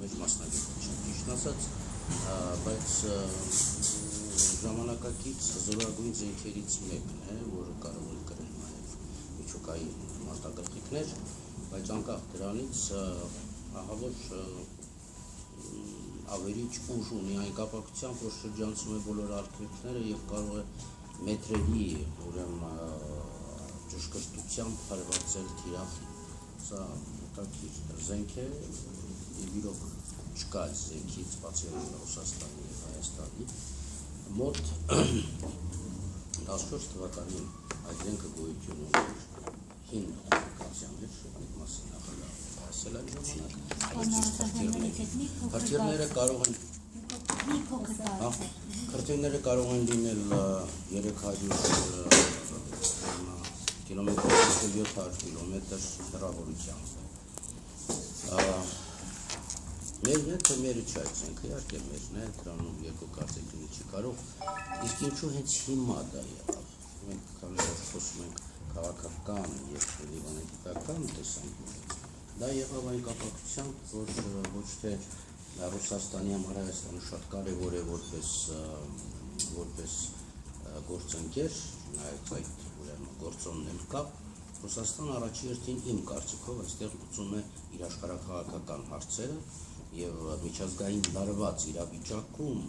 մեջ մասնագետություն ճիշտ ասած, բայց ժամանակակից զորագույն զենքերից մեկն է, որը կարող է կրել նաև միջուկային մարտագաղթիքներ, բայց անկախ դրանից ահավոր ավերիչ ուժ ունի այն կապակցությամբ, որ շրջանցում է բոլոր արտերկրները եւ կարող է մետրերի ճշգրտությամբ հարվածել թիրախին։ Սա հետաքրքիր զենք է, եւ իրոք չկա այս զենքից բացի Ռուսաստանի եւ Հայաստանի մոտ 14 թվականին այդ զենքը գոյություն ուներ հին օպերացիաներ, այդ մասին նախագահը ասել այն ժամանակ քրթիռները կարող են լինել 300 կիլոմետր 700 կիլոմետր հեռավորությամբ մերն է, թե մերը չէ այդ զենքը, իհարկե մերն է, դրանում երկու կարծիք լինի չի կարող, իսկ ինչու հենց հիմա դա եղավ, մենք քանի որ խոսում ենք քաղաքական եւ լիվանագիտական տեսանկյունից, դա եղավ այն կապակցությամբ, որ ոչ թե Ռուսաստանի համար Հայաստանը շատ կարևոր է որպես գործընկեր, նայած այդ գործոնն էլ կա, Ռուսաստանը առաջի հերթին իմ կարծիքով այստեղ ուծում է իր աշխարհաքաղաքական հարցերը եւ միջազգային լարված իրավիճակում,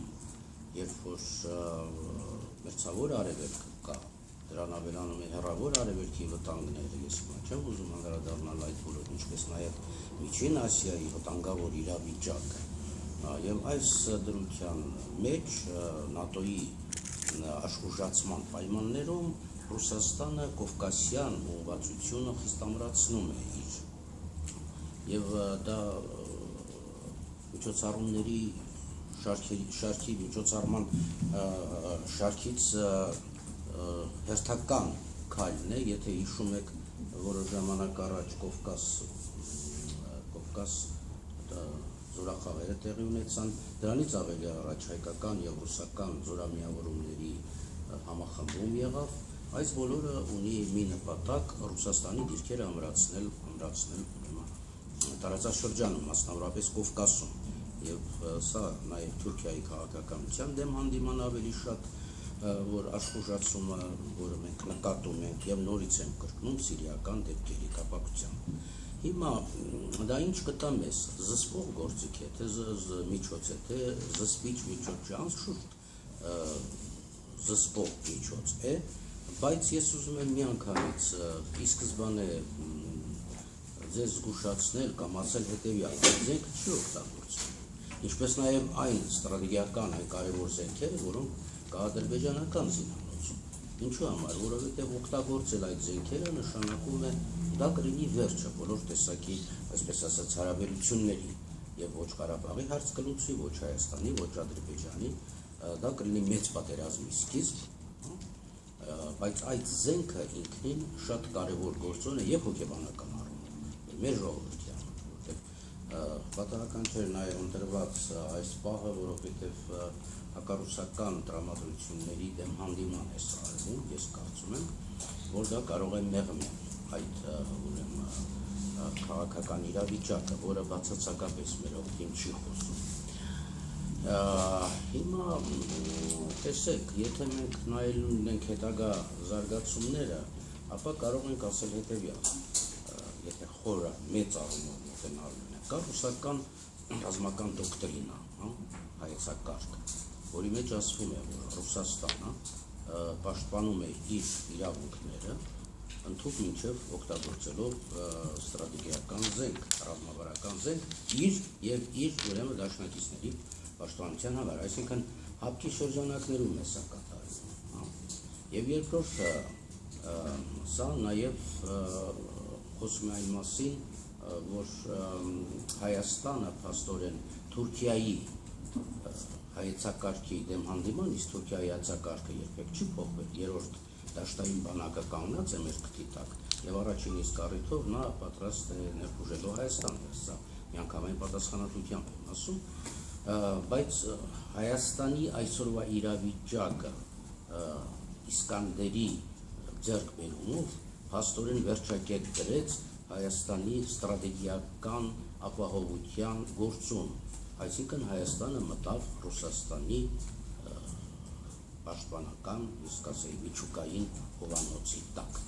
երբ որ մերձավոր արևելքը կա, դրան ավելանում է հեռավոր արևելքի վտանգները, ես հիմա չեմ ուզում անդրադառնալ այդ բոլորին, ինչպես նաեւ Միջին Ասիայի վտանգավոր իրավիճակը, եւ այս դրության մեջ ՆԱՏՕ-ի աշխուժացման պայմաններում Ռուսաստանը կովկասյան ուղղվածությունը խիստ ամրացնում է իր եւ դա միջոցառումների շարքի միջոցառման շարքից հերթական քայլն է, եթե հիշում եք որոշ ժամանակ առաջ Կովկաս զորախաղերը տեղի ունեցան, դրանից ավելի առաջ հայկական եւ ռուսական զորամիավորումների համախմբում եղավ, այս բոլորը ունի մի նպատակ Ռուսաստանի դիրքերը ամրացնել տարածաշրջանում, մասնավորապես Կովկասում, եւ սա նաեւ Թուրքիայի քաղաքականության դեմ հանդիման ավելի շատ, որ աշխուժացումը, որը մենք նկատում ենք եւ նորից ենք կրկնում սիրիական դեպքերի կապակցությամբ։ Հիմա դա ինչ կտա մեզ, զսպող գործիք է, թե միջոց է, թե զսպիչ միջոց չէ, անշուշտ զսպող միջոց է, բայց ես ուզում եմ միանգամից ի սկզբանե ձեզ զգուշացնել կամ ասել հետևյալը, զենքը չի օգտագործվում, ինչպես նաև այն ստրատեգիական այն կարևոր զենքերը, որոնք կա ադրբեջանական զինանոցում։ Ինչու համար, որովհետև օգտագործել այդ զենքերը նշանակում է դա կլինի վերջը բոլոր տեսակի, այսպես ասած, հարաբերությունների եւ ոչ Ղարաբաղի հարց կլուծի, ոչ Հայաստանի, ոչ Ադրբեջանի, դա կլինի մեծ պատերազմի սկիզբ, բայց այդ զենքը ինքնին շատ կարևոր գործոն է եւ հոգեբանական առումով, մեր ժողովրդի համար, որտեղ պատահական չէր նաեւ ընտրված այս պահը, որովհետեւ հակառուսական տրամադրությունների դեմ հանդիման է սարվում, ես կարծում եմ, որ դա կարող է մեղմել այդ քաղաքական իրավիճակը, որը բացարձակապես մեր օգտին չի խոսում։ Հիմա տեսեք, եթե մենք նայելու ենք հետագա զարգացումները, ապա կարող ենք ասել հետևյալ, եթե խորը մեծ առումով մոտենալու ենք, կա ռուսական ռազմական դոկտրինա, հայեցակարգ, որի մեջ ասվում է, որ Ռուսաստանը պաշտպանում է իր իրավունքները, ընդհանուր մինչև օգտագործելով ստրատեգիական զենք, ռազմավարական զենք իր ուրեմն դաշնակիցների պաշտպանության համար, այսինքն հապկի շրջանակներում է սա կատարվում։ Եվ երկրորդը սա նաև խոսում է այն մասին, որ Հայաստանը փաստորեն Թուրքիայի հայեցակարգի դեմ հանդիման, իսկ Թուրքիայի հայեցակարգը երբեք չի փոխվել, երրորդ դաշտային բանակը կանգնած է մեր քթի տակ եւ առաջին իսկ առիթով նա պատրաստ է ներխուժելու Հայաստանը, սա միանգամայն պատասխանատվությամբ եմ ասում, բայց Հայաստանի այսօրվա իրավիճակը Իսկանդերի ձեռքբերումով փաստորեն վերջակետ դրեց Հայաստանի ստրատեգիական ապահովության գործում, այսինքն Հայաստանը մտավ Ռուսաստանի պաշտպանական, իսկ ասեի միջուկային հովանոցի տակ։